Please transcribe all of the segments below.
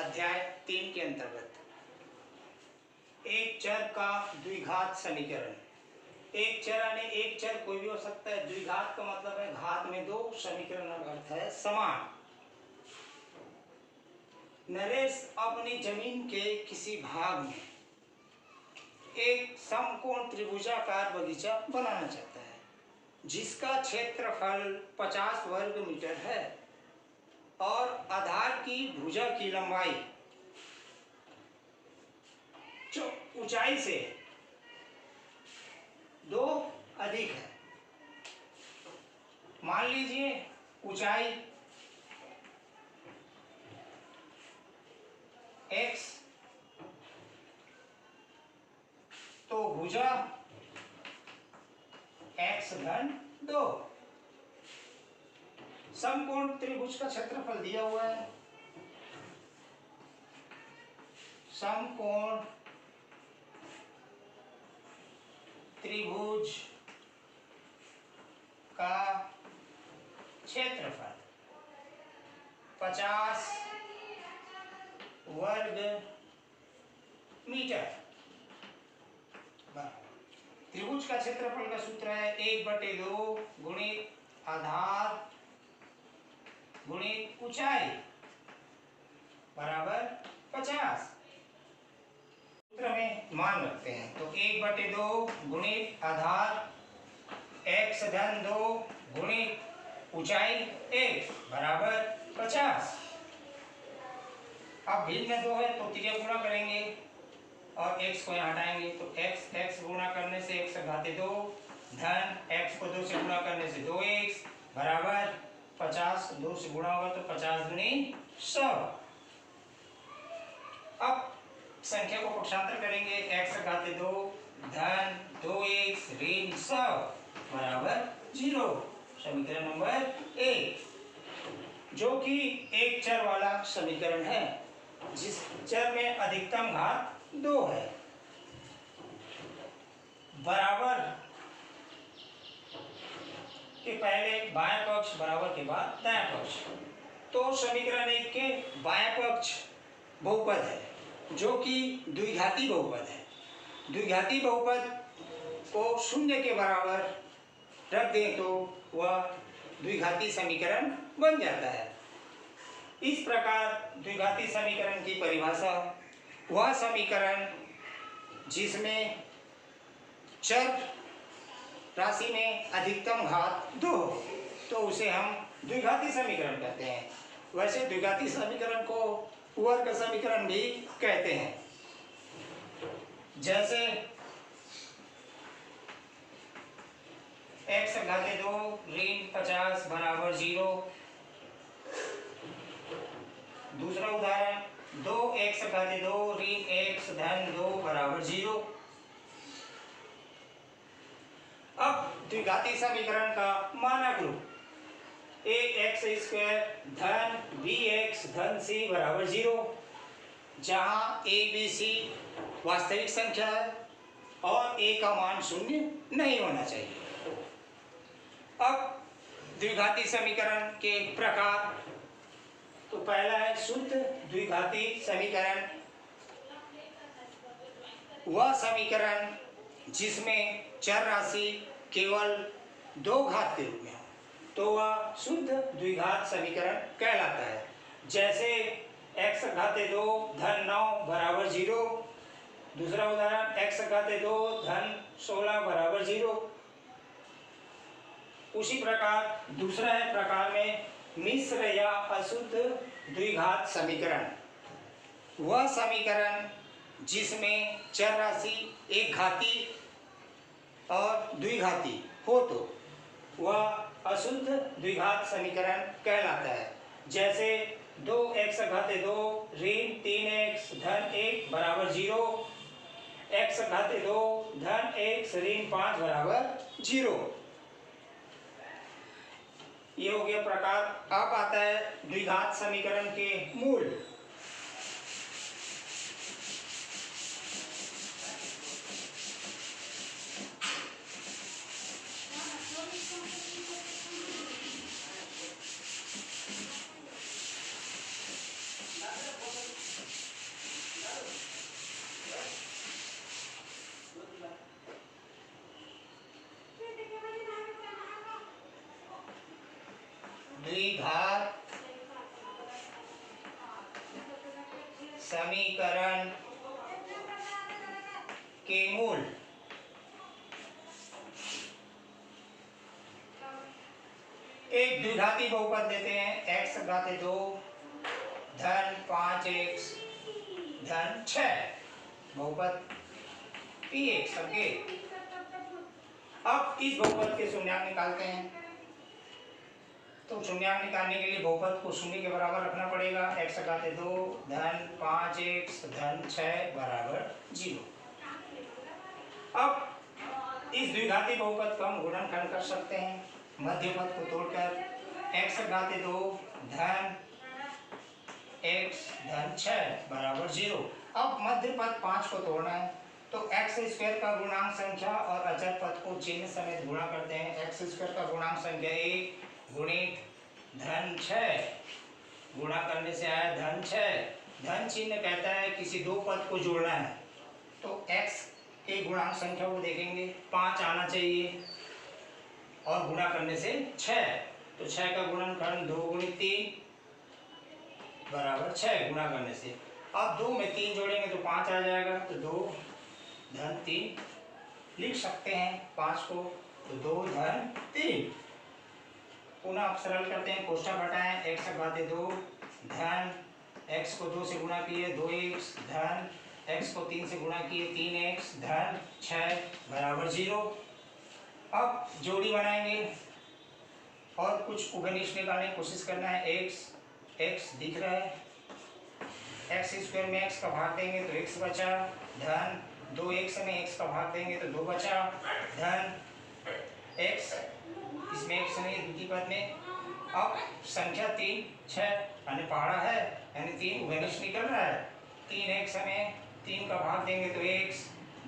अध्याय 3 के अंतर्गत एक चर का द्विघात समीकरण। एक चर यानी एक चर कोई भी हो सकता है। द्विघात का मतलब है घात में दो, समीकरण का अर्थ है समान। नरेश अपनी जमीन के किसी भाग में एक समकोण त्रिभुजाकार बगीचा बनाना चाहता है जिसका क्षेत्रफल 50 वर्ग मीटर है और आधार की भुजा की लंबाई जो ऊंचाई से 2 अधिक है। मान लीजिए ऊंचाई x तो भुजा x घन 2। समकोण त्रिभुज का क्षेत्रफल दिया हुआ है। समकोण त्रिभुज का क्षेत्रफल 50 वर्ग मीटर। त्रिभुज का क्षेत्रफल का सूत्र है 1/2 गुणित आधार गुणित ऊंचाई बराबर 50। सूत्र में मान रखते हैं तो 1/2 गुणित आधार x धन 2 गुणित ऊंचाई 1 बराबर 50। अब भिन्न में 2 है तो 3 गुणा करेंगे और x को यहाँ हटाएंगे तो x गुणा करने से x घाते 2 धन x को 2 से गुणा करने से 2x बराबर 50। 2 से गुणा होगा तो 50 दूनी 100। अब संख्या को पक्षांतर करेंगे x घाते 2 धन 2x ऋण 100 बराबर 0। समीकरण नंबर 1 जो कि एक चर वाला समीकरण है जिस चर में अधिकतम घात 2 है बराबर के पहले बायां पक्ष बराबर के बाद दायां पक्ष। तो समीकरण 1 के बायां पक्ष बहुपद है जो कि द्विघाती बहुपद है। द्विघाती बहुपद को शून्य के बराबर रख दें तो वह द्विघाती समीकरण बन जाता है। इस प्रकार द्विघाती समीकरण की परिभाषा वह समीकरण जिसमें चर राशि में अधिकतम घात 2 हो तो उसे हम द्विघाती समीकरण कहते हैं। वैसे द्विघाती समीकरण को वर्ग समीकरण भी कहते हैं। जैसे x घाते 2 ऋण 50 बराबर 0। दूसरा उदाहरण 2x घाते 2 ऋण x धन 2 बराबर 0। अब द्विघाती समीकरण का मानक रूप ax² धन bx धन c बराबर 0 जहां a b c वास्तविक संख्या है और a का मान 0 नहीं होना चाहिए। अब द्विघाती समीकरण के प्रकार तो पहला है शुद्ध द्विघाती समीकरण। वह समीकरण जिसमें चर राशि केवल 2 घात के रूप में हो तो वह शुद्ध द्विघात समीकरण कहलाता है। जैसे x घाते 2 धन 9 बराबर 0। दूसरा उदाहरण x घाते 2 धन 16 बराबर 0। उसी प्रकार दूसरा है प्रकार में मिश्र या अशुद्ध द्विघात समीकरण। वह समीकरण जिसमें चर राशि एक घाती और द्विघाती हो तो वह अशुद्ध द्विघात समीकरण कहलाता है। जैसे 2x घाते 2 ऋण 3x धन 1 बराबर 0। x घाते 2 धन 1 ऋण 5 बराबर 0। ये हो गया प्रकार। अब आता है द्विघात समीकरण के मूल। द्विघात समीकरण के मूल एक द्विघाती बहुपद लेते हैं x घाते 2 धन 5x धन 6 बहुपद px के। अब इस बहुपद के शून्यांक निकालते हैं। तो शून्यांक निकालने के लिए बहुपद को शून्य के बराबर रखना पड़ेगा। x घाते 2 धन 5x धन 6 बराबर 0। अब इस द्विघाती बहुपद का हम गुणनखंड कर सकते हैं मध्य पद को तोड़कर। x घाते 2 धन x धन 6 बराबर 0। अब मध्य पद 5 को तोड़ना है तो x स्क्वायर का गुणांक संख्या और अचर पद को चिन्ह समेत गुणा करते हैं। x स्क्वायर का गुणांक संख्या 1 गुणित धन 6 गुणा करने से आया धन 6। धन चिन्ह कहता है किसी दो पद को जोड़ना है तो x के गुणांक संख्या को देखेंगे 5 आना चाहिए और गुणा करने से 6। तो 6 का गुणनखंड 2 गुणित 3 बराबर 6 गुणा करने से। अब 2 में 3 जोड़ेंगे तो 5 आ जाएगा तो 2 धन 3 लिख सकते हैं 5 को तो 2 धन 3। पुनः आप सरल करते हैं कोष्ठक हटाएं x घाते 2 धन x को 2 से गुणा किए 2x धन x को 3 से गुणा किए 3x धन 6 बराबर 0। अब जोड़ी बनाएंगे और कुछ उभयनिष्ठ निकालने की कोशिश करना है। x दिख रहा है x स्क्वायर में x का भाग देंगे तो x बचा धन 2x में x का भाग देंगे तो 2 बचा धन x इसमें x नहीं द्वितीय पद में। अब संख्या 3 6 यानी पहाड़ा है यानी 3 उभयनिष्ठ निकल रहा है। 3x में 3 का भाग देंगे तो x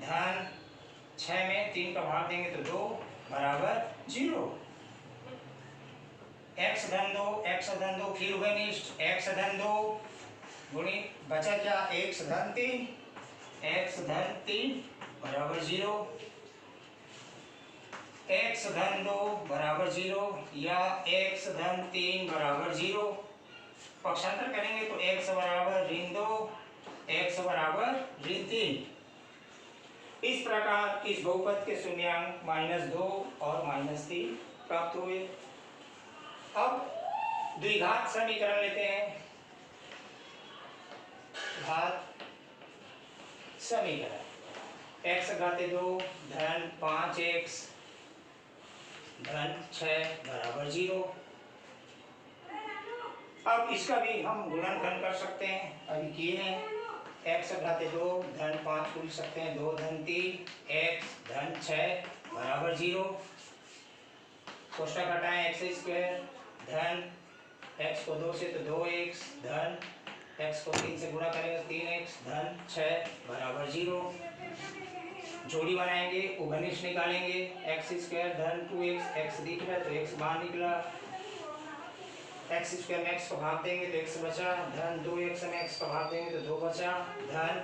धन 6 में 3 का भाग देंगे तो 2 बराबर 0। x धन 2 फिर उभयनिष्ठ x धन 2 गुणित बचा क्या x धन 3 बराबर 0। x धन 2 बराबर 0 या x धन 3 बराबर 0। पक्षांतर करेंगे तो x बराबर ऋण 2 x बराबर ऋण 3। इस प्रकार इस बहुपद के शून्यांक -2 और -3 प्राप्त हुए। अब द्विघात समीकरण लेते हैं। घात समीकरण x घाते 2 धन 5x धन 6 बराबर 0। अब इसका भी हम गुणनखंड कर सकते हैं अभी किए हैं। x घाते 2 धन 5 को लिख सकते हैं 2 धन 3 x धन 6 बराबर 0। कोष्ठक हटाएं x स्क्वायर धन x को 2 से तो 2x धन x को 3 से गुणा करेंगे 3x धन 6 बराबर 0। जोड़ी बनाएंगे उभयनिष्ठ निकालेंगे x स्क्वायर धन 2x x दिख रहा है तो x बाहर निकला। x स्क्वायर में x को भाग देंगे तो x बचा धन 2x में x को भाग देंगे तो 2 बचा धन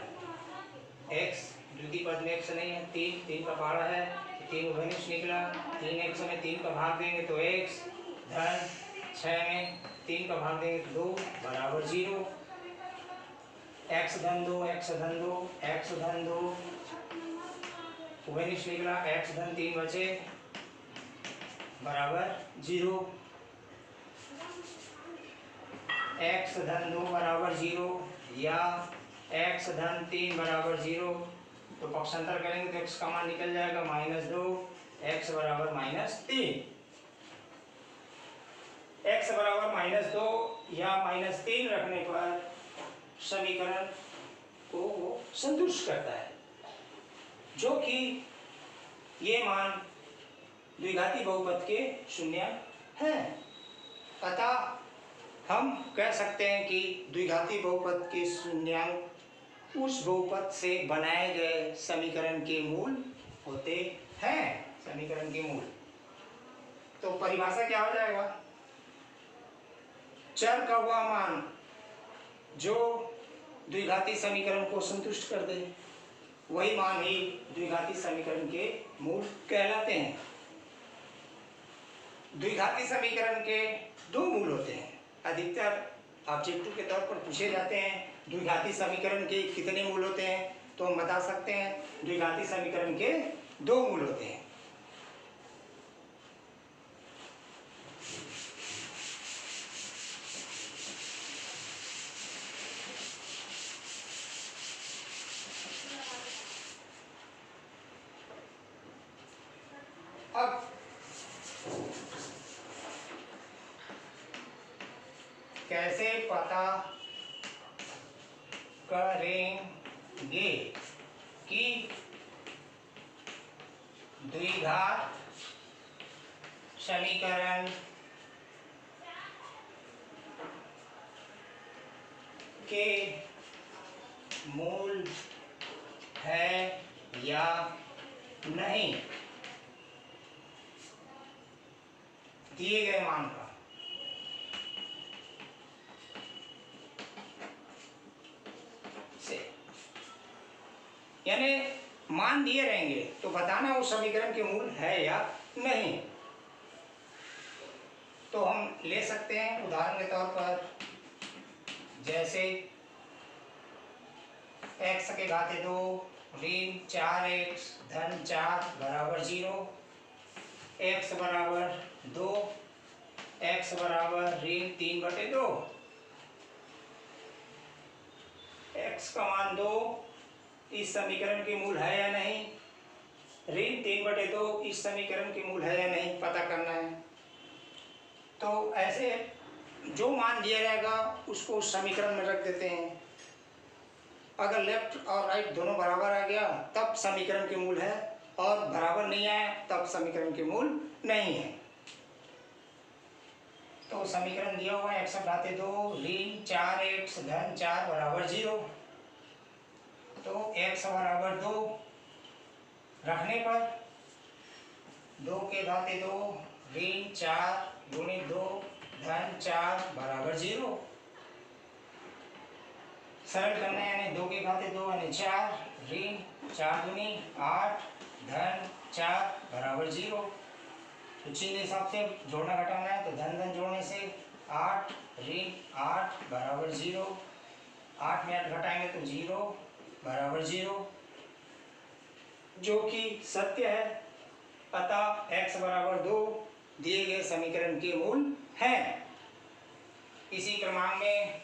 x द्वितीय पद में x नहीं है 3 का पहाड़ा है 3 उभयनिष्ठ निकला। 3x में 3 का भाग देंगे तो x धन 6 में 3 का भाग देंगे तो 2 बराबर 0। x धन 2 उभयनिष्ठ निकला x धन 3 बचे बराबर 0। x धन 2 बराबर 0 या x धन 3 बराबर 0 तो पक्षांतर करेंगे तो x का मान निकल जाएगा -2 x बराबर -3। x बराबर -2 या -3 रखने पर समीकरण को वो संतुष्ट करता है जो कि ये मान द्विघाती बहुपद के शून्य हैं। अतः हम कह सकते हैं कि द्विघाती बहुपद के शून्यांक उस बहुपद से बनाए गए समीकरण के मूल होते हैं। समीकरण के मूल तो परिभाषा क्या हो जाएगा? चर का वह मान जो द्विघाती समीकरण को संतुष्ट कर दे, वही मान ही द्विघाती समीकरण के मूल कहलाते हैं। द्विघाती समीकरण के दो मूल होते हैं। अधिकतर ऑब्जेक्टिव के तौर पर पूछे जाते हैं द्विघाती समीकरण के कितने मूल होते हैं, तो हम बता सकते हैं द्विघाती समीकरण के दो मूल होते हैं। अब कैसे पता करेंगे कि द्विघात समीकरण के मूल है या नहीं दिए गए मान का। यानी मान दिए रहेंगे तो बताना उस समीकरण के मूल है या नहीं। तो हम ले सकते हैं उदाहरण के तौर पर, जैसे x के घाते 2 ऋण 4x धन 4 बराबर 0, x बराबर 2, x बराबर ऋण 3/2, x का मान 2 इस समीकरण के मूल है या नहीं, ऋण 3/2 इस समीकरण के मूल है या नहीं पता करना है। तो ऐसे जो मान दिया जाएगा उसको उस समीकरण में रख देते हैं। अगर लेफ्ट और राइट दोनों बराबर आ गया तब समीकरण के मूल है, और बराबर नहीं आया तब समीकरण के मूल नहीं है। तो समीकरण दिया हुआ है x घाते 2 ऋण 4x धन 4 बराबर 0। तो x बराबर 2 रखने पर 2 के घाते 2 ऋण 4 गुणित 2 धन 4 बराबर 0। सरल करना है, यानी 2 के घाते 2 यानी 4 ऋण 4 दूनी 8 धन 4 बराबर 0। तो चिन्ह हिसाब से जोड़ना घटाना है, तो धन धन जोड़ने से 8 ऋण 8 बराबर 0। 8 में 8 घटाएंगे तो 0 बराबर 0, जो कि सत्य है। अतः x बराबर 2 दिए गए समीकरण के मूल है। इसी क्रमांक में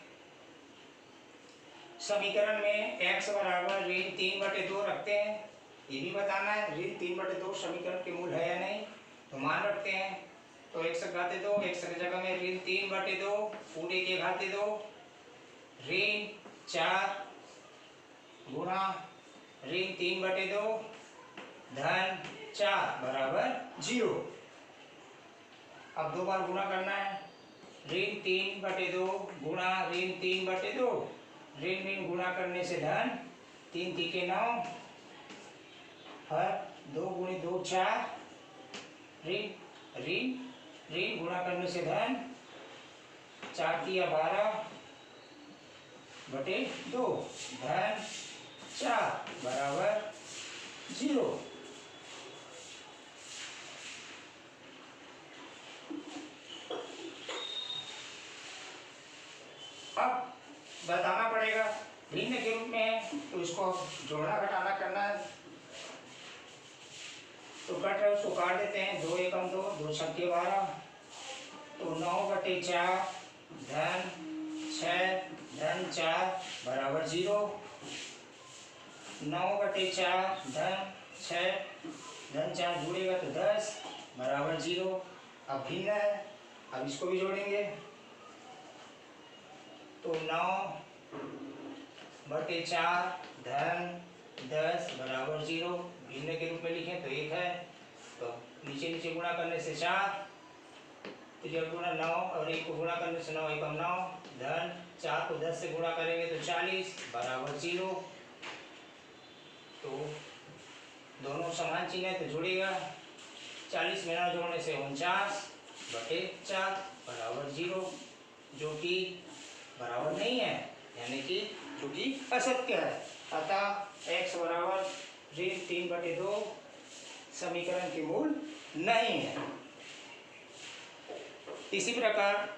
समीकरण में x बराबर ऋण 3/2 रखते हैं, ये भी बताना है ऋण 3/2 समीकरण के मूल है या नहीं। तो मान रखते हैं, तो x घाते 2 x की जगह में ऋण 3/2 पूरे के घाते 2 ऋण 4 गुणा ऋण 3/2 धन 4 बराबर 0। अब दो बार गुणा करना है, ऋण 3/2 गुणा ऋण 3/2, ऋण ऋण गुणा करने से धन 3 तीके 9, हर 2 गुणित 2 4, ऋण ऋण ऋण गुणा करने से धन 4 तिया 12/2 धन 4 बराबर 0। अब बताना पड़ेगा भिन्न के रूप में है तो इसको जोड़ना घटाना करना है। तो कट रहा है उसको काट देते हैं, 2 एकम 2 2 छक्के 12, तो 9/4 धन 6 धन 4 बराबर 0। 9/4 धन 6 धन 4 जोड़ेगा तो 10 बराबर 0। अब भिन्न है, अब इसको भी जोड़ेंगे, तो 9/4 धन 10 बराबर 0। भिन्न के रूप में लिखें तो 1 है, तो नीचे नीचे गुणा करने से 4, तो जब गुणा 9 और 1 को गुणा करने से 9 एकम 9 धन 4 को 10 से गुणा करेंगे तो 40 बराबर 0। तो दोनों समान चिन्ह है तो जुड़ेगा, 40 में 9 जोड़ने से 49/4 बराबर 0, जो कि बराबर नहीं है, यानी कि जो कि असत्य है। अतः x बराबर ऋण 3/2 समीकरण के मूल नहीं है। इसी प्रकार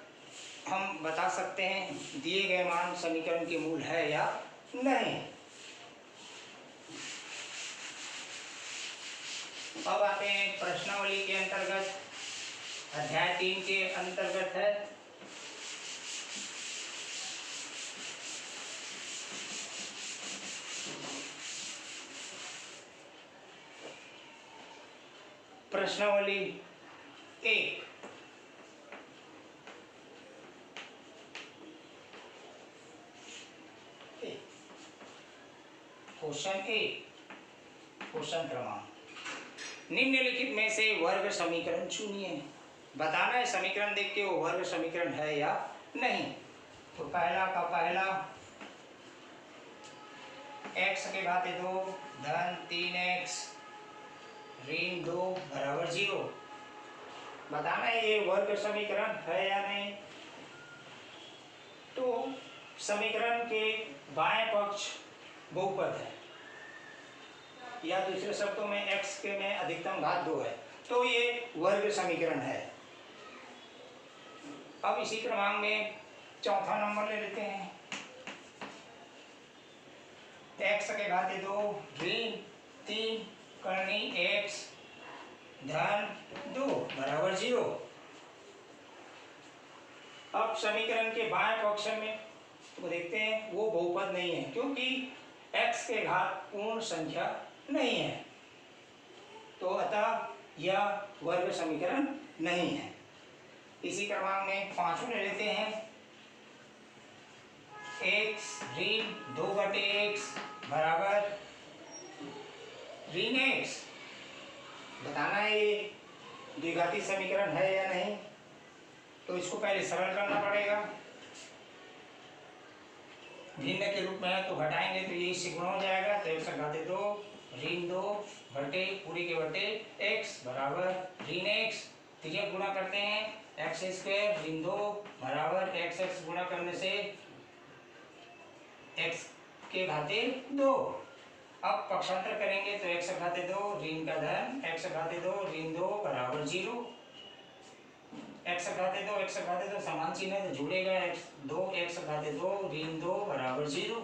हम बता सकते हैं दिए गए मान समीकरण के मूल है या नहीं। अब आते हैं प्रश्नावली के अंतर्गत, अध्याय 3 के अंतर्गत है प्रश्नावली 1। क्वेश्चन 1, क्वेश्चन क्रमांक निम्नलिखित में से वर्ग समीकरण चुनिए। बताना है समीकरण देख के वो वर्ग समीकरण है या नहीं। तो पहला का पहला x के घाते 2 धन 3x ऋण 2 बराबर 0। बताना है ये वर्ग समीकरण है या नहीं। तो समीकरण के बाएं पक्ष बहुपद है, या दूसरे शब्दों में x के में अधिकतम घात 2 है, तो ये वर्ग समीकरण है। अब इसी क्रमांक में चौथा नंबर ले लेते हैं। x के घाते 2 ऋण 3 करनी x धन 2 बराबर 0। अब समीकरण के बाएं पक्ष में तो देखते हैं वो बहुपद नहीं है, क्योंकि x के घात पूर्ण संख्या नहीं है, तो अतः यह वर्ग समीकरण नहीं है। इसी क्रमांक में पांचों ले लेते हैं। x ऋण 2/x बराबर ऋण x। बताना है ये द्विघाती समीकरण है या नहीं। तो इसको पहले सरल करना पड़ेगा, भिन्न के रूप में है तो घटाएंगे तो ये इससे गुणा हो जाएगा। तो x घाते 2 ऋण 2 बटे पूरी के बटे x बराबर ऋण x। तिर्यक गुणा करते हैं x स्क्वायर ऋण 2 बराबर x गुणा करने से x के घाते 2। अब पक्षांतर करेंगे तो x घाते 2 ऋण का धन x घाते 2 ऋण 2 बराबर 0। x घाते 2 समान चिन्ह है तो जुड़ेगा x घाते 2 ऋण 2 बराबर 0।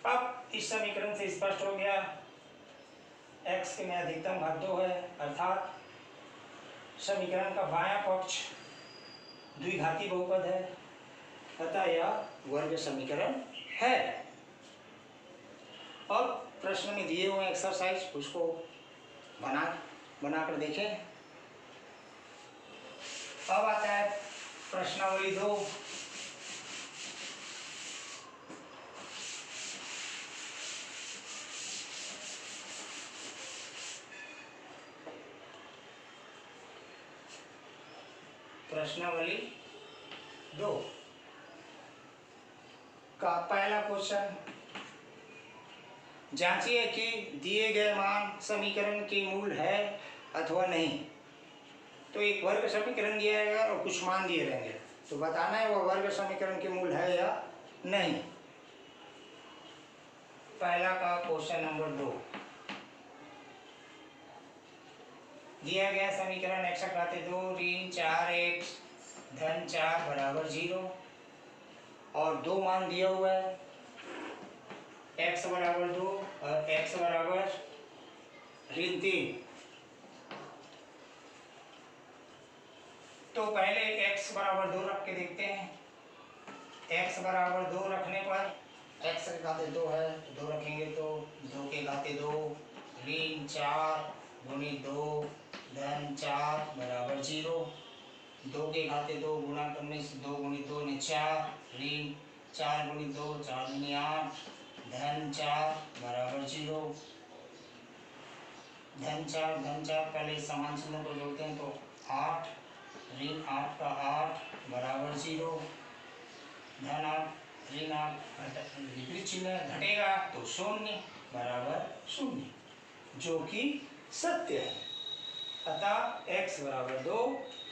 अब इस समीकरण से स्पष्ट हो गया x के में अधिकतम घात 2 है, अर्थात समीकरण का बायां पक्ष द्विघाती बहुपद है, अतः यह वर्ग समीकरण है। अब प्रश्न में दिए हुए एक्सरसाइज उसको बनाकर देखें। अब आता है प्रश्नावली 2। प्रश्नावली 2 का पहला क्वेश्चन, जांचिए कि दिए गए मान समीकरण के मूल है अथवा नहीं। तो एक वर्ग समीकरण दिया रहेगा और कुछ मान दिए रहेंगे, तो बताना है वह वर्ग समीकरण के मूल है या नहीं। पहला का क्वेश्चन नंबर 2, दिया गया समीकरण x घाते 2 ऋण 4x धन 4 बराबर 0 और दो मान दिया हुआ है x बराबर 2 और x बराबर ऋण 3। तो पहले x बराबर 2 रख के देखते हैं। x बराबर 2 रखने पर x के घाते 2 है तो 2 रखेंगे तो 2 के घाते 2 ऋण 4 गुणित 2 धन 4 बराबर 0। 2 के घाते 2 गुणा करने से 2 गुणित 2 ने 4 ऋण 4 गुणित 2 4 दूनी 8 धन 4 बराबर 0। धन 4 पहले समान चिन्हों को जोड़ते हैं तो 8 ऋण 8 का 8 बराबर 0। धन 8 ऋण 8 विपरीत चिन्ह घटेगा तो 0 बराबर 0, जो कि सत्य है। अतः x बराबर 2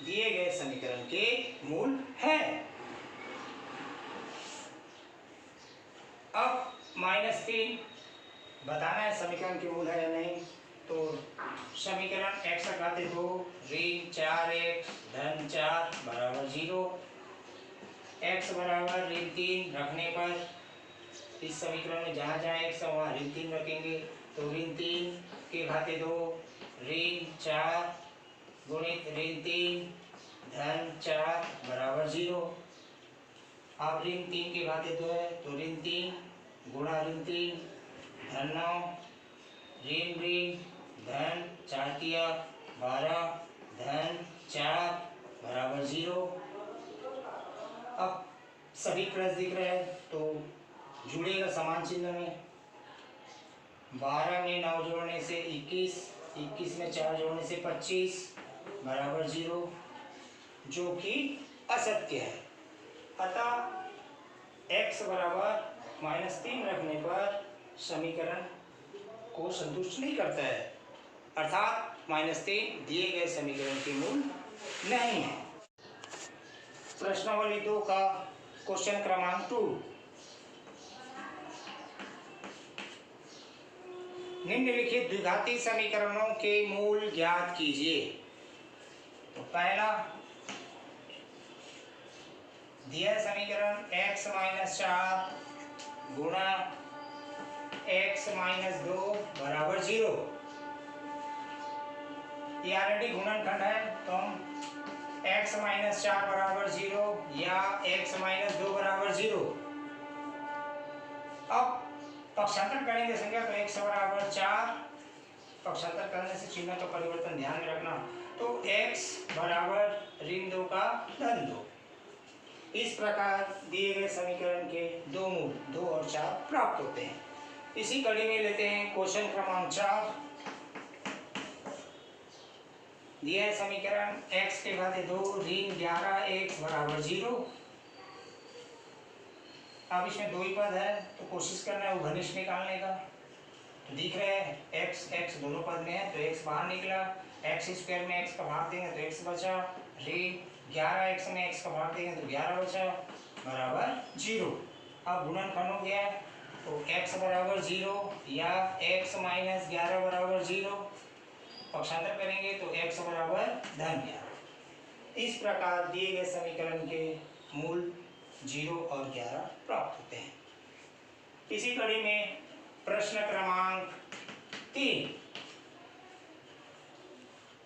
दिए गए समीकरण के मूल है। अब -3 बताना है समीकरण के मूल है या नहीं। तो समीकरण x घाते 2 ऋण 4x धन 4 बराबर 0। x बराबर ऋण 3 रखने पर इस समीकरण में जहाँ जहाँ x है वहाँ ऋण 3 रखेंगे। तो ऋण 3 के घाते 2 ऋण 4 गुणित ऋण 3 धन 4 बराबर 0। अब ऋण 3 के घाते 2 है तो ऋण 3 गुणा ऋण 3 धन 9 ऋण धन 4 किया 12 धन 4 बराबर 0। अब सभी प्लस दिख रहे हैं तो जुड़ेगा समान चिन्ह में। 12 में 9 जोड़ने से 21, 21 में 4 जोड़ने से 25 बराबर 0, जो कि असत्य है। अतः x बराबर -3 रखने पर समीकरण को संतुष्ट नहीं करता है, अर्थात -3 दिए गए समीकरण के मूल नहीं है। प्रश्नावली 2 का क्वेश्चन क्रमांक 2, निम्नलिखित द्विघाती समीकरणों के मूल ज्ञात कीजिए। तो पहला दिया समीकरण x - 4 गुणा x - 2 बराबर 0। ये ऑलरेडी गुणनखंड है तो हम x - 4 बराबर 0 या x - 2 बराबर 0। अब पक्षांतर करेंगे संख्या तो x बराबर 4, पक्षांतर करने से चिन्ह का परिवर्तन ध्यान में रखना। तो x बराबर ऋण 2 का धन 2। इस प्रकार दिए गए समीकरण के दो मूल 2 और 4 प्राप्त होते हैं। इसी कड़ी में लेते हैं क्वेश्चन क्रमांक 4। दिया है समीकरण x के घाते 2 ऋण 11x बराबर 0। अब इसमें दो ही पद है तो कोशिश करना है वो घनिष्ठ निकालने का। तो दिख रहे हैं x दोनों पद में है तो x बाहर निकला, x स्क्वायर में x का भाग देंगे तो x बचा, ऋण 11x में x का भाग देंगे तो 11 बचा बराबर 0। अब गुणनखंड हो गया तो x बराबर 0 या x - 11 बराबर 0, पक्षांतर करेंगे तो x बराबर धन 11। इस प्रकार दिए गए समीकरण के मूल 0 और 11 प्राप्त होते हैं। इसी कड़ी में प्रश्न क्रमांक 3,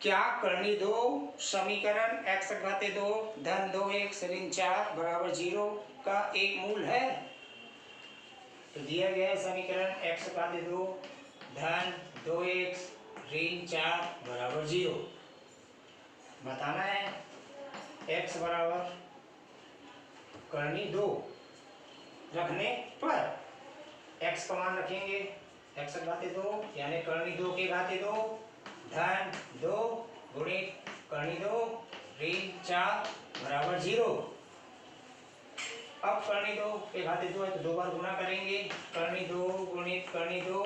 क्या कर्णी 2 समीकरण x घाते 2 धन 2x ऋण 4 बराबर 0 का एक मूल है। तो दिया गया है समीकरण x घाते 2 धन 2x ऋण 4 बराबर 0। बताना है x बराबर कर्णी 2 रखने पर x का मान रखेंगे x घाते 2 यानी कर्णी 2 के घाते 2 धन 2 गुणित कर्णी 2 ऋण 4 बराबर 0। अब कर्णी 2 के घाते 2 है तो 2 बार गुणा करेंगे, कर्णी 2 गुणित कर्णी 2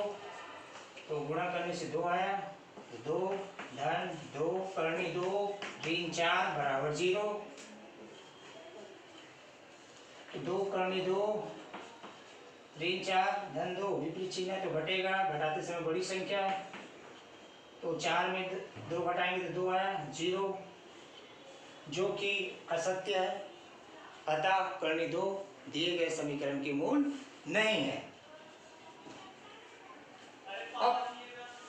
तो गुणा करने से 2 आया तो 2 धन 2 कर्णी 2 ऋण 4 बराबर 0। तो 2 कर्णी 2 ऋण 4 धन 2 विपरीत चिन्ह है तो घटेगा, घटाते समय बड़ी संख्या तो 4 में 2 घटाएंगे तो 2 आया 0, जो कि असत्य है। अतः कर्णी 2 दिए गए समीकरण के मूल नहीं है। अब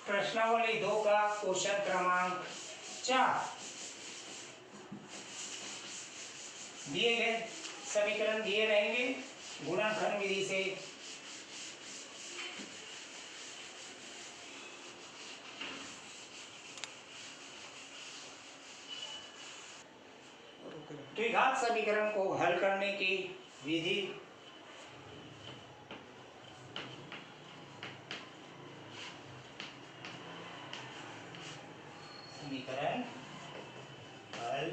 प्रश्नावली 2 का क्वेश्चन क्रमांक 4, दिए गए समीकरण दिए रहेंगे गुणनखंड विधि से। द्विघात समीकरण को हल करने की विधि। समीकरण हल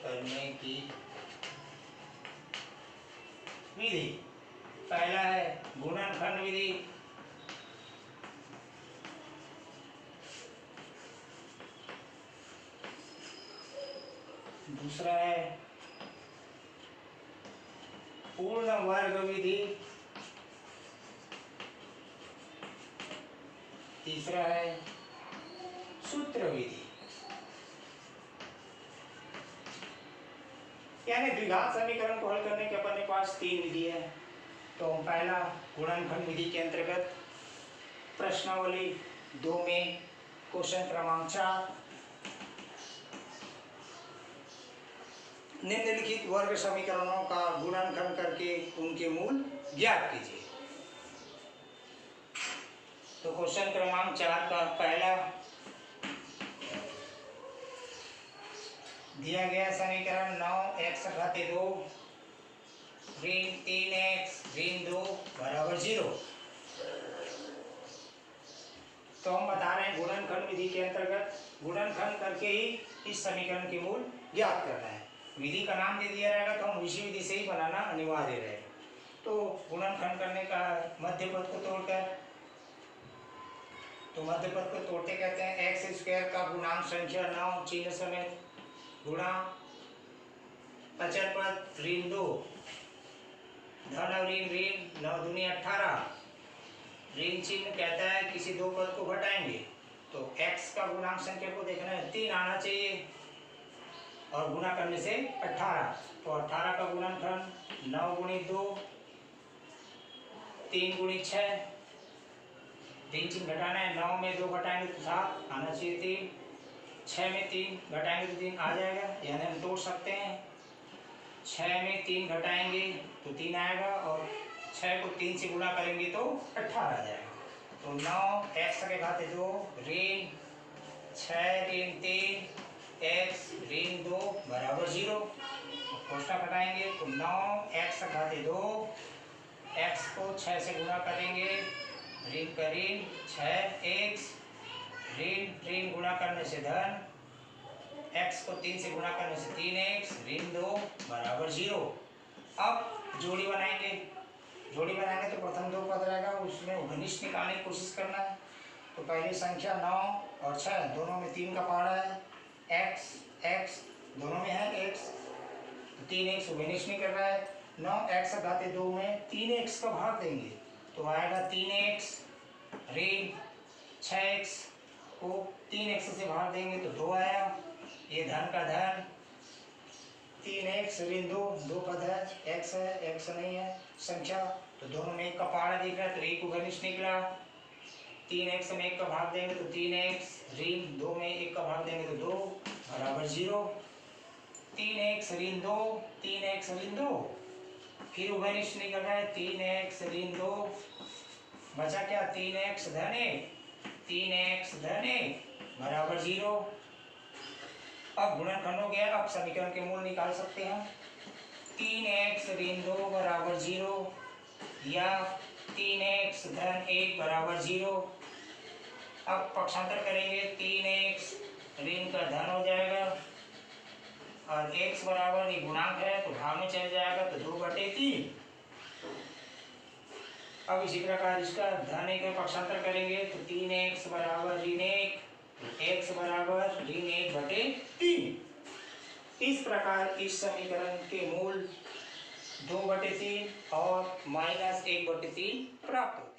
करने की विधि, पहला है गुणनखंड विधि, दूसरा है पूर्ण वर्ग विधि, तीसरा है सूत्र विधि। यानी द्विघात समीकरण को हल करने के अपने पास तीन विधि है। तो पहला गुणनखंड विधि के अंतर्गत प्रश्नावली 2 में क्वेश्चन क्रमांक 4, निम्नलिखित वर्ग समीकरणों का गुणनखंड करके उनके मूल ज्ञात कीजिए। तो क्वेश्चन क्रमांक 4 का पहला दिया गया समीकरण 9x घाते 2 ऋण 3x ऋण 2 बराबर 0। तो हम बता रहे हैं गुणनखंड विधि के अंतर्गत गुणनखंड करके ही इस समीकरण के मूल ज्ञात करना है। विधि का नाम दे दिया रहेगा तो हम उसी विधि से ही बनाना अनिवार्य रहेगा। तो गुणनखंड करने का मध्य पद को तोड़कर, तो मध्य पद को तोड़ते कहते हैं एक्स स्क्वायर का गुणांक संख्या 9 चिन्ह समेत गुणा अचर पद ऋण 2 धन और ऋण 9 दूनी 18, ऋण चिन्ह कहता है किसी दो पद को घटाएंगे तो x का गुणांक संख्या को देखना है 3 आना चाहिए और गुणा करने से 18। तो 18 का गुणनखंड 9 गुणित 2 3 गुणित 6, ऋण चिन्ह घटाना है, 9 में 2 घटाएंगे तो 7 आना चाहिए 3, 6 में 3 घटाएंगे तो 3 आ जाएगा, यानी हम तोड़ सकते हैं। 6 में 3 घटाएंगे तो 3 आएगा और 6 को 3 से गुणा करेंगे तो 18 आ जाएगा। तो 9 x के घाते 2 ऋण 6 ऋण 3 x ऋण 2 बराबर 0। कोष्ठक हटाएंगे तो 9 x घाते 2 x को 6 से गुणा करेंगे, ऋण का ऋण 6x ऋण ऋण गुणा करने से धन, x को 3 से गुणा करने से 3x ऋण 2 बराबर 0। अब जोड़ी बनाएंगे, जोड़ी बनाएंगे तो प्रथम दो पद रहेगा उसमें घनिष्ठ निकालने की कोशिश करना है। तो पहली संख्या 9 और 6 दोनों में 3 का पहाड़ा है, x x दोनों में है x, तो 3x घनिष्ठ नहीं कर रहा है। 9x घाते 2 में 3x का भाग देंगे तो आएगा 3x ऋण 6x को 3x से भाग देंगे तो 2 आया, ये धन का धन 3x ऋण 2, 2 पद है, x है, x नहीं है संख्या, तो दोनों में 1 का पहाड़ा दिख रहा है तो 1 को घनिष्ठ निकला। 3x में 1 का भाग देंगे तो 3x ऋण 2 में 1 का भाग देंगे तो 2 बराबर 0। 3x ऋण 2 3x ऋण 2 फिर घनिष्ठ निकल रहा है 3x ऋण 2, बचा क्या 3x धन 1 3x धन 1 बराबर 0। अब गुणनखंड हो गया, अब समीकरण के मूल निकाल सकते हैं। 3x ऋण 2 बराबर 0 या 3x धन 1 बराबर 0। अब पक्षांतर करेंगे 3x ऋण का धन हो जाएगा और x बराबर ये गुणांक है तो भाग में चल जाएगा तो 2/3। अब इसी प्रकार इसका धन 1 में पक्षांतर करेंगे तो 3x बराबर ऋण 1 x बराबर ऋण 1/3। इस प्रकार इस समीकरण के मूल 2/3 और -1/3 प्राप्त हो।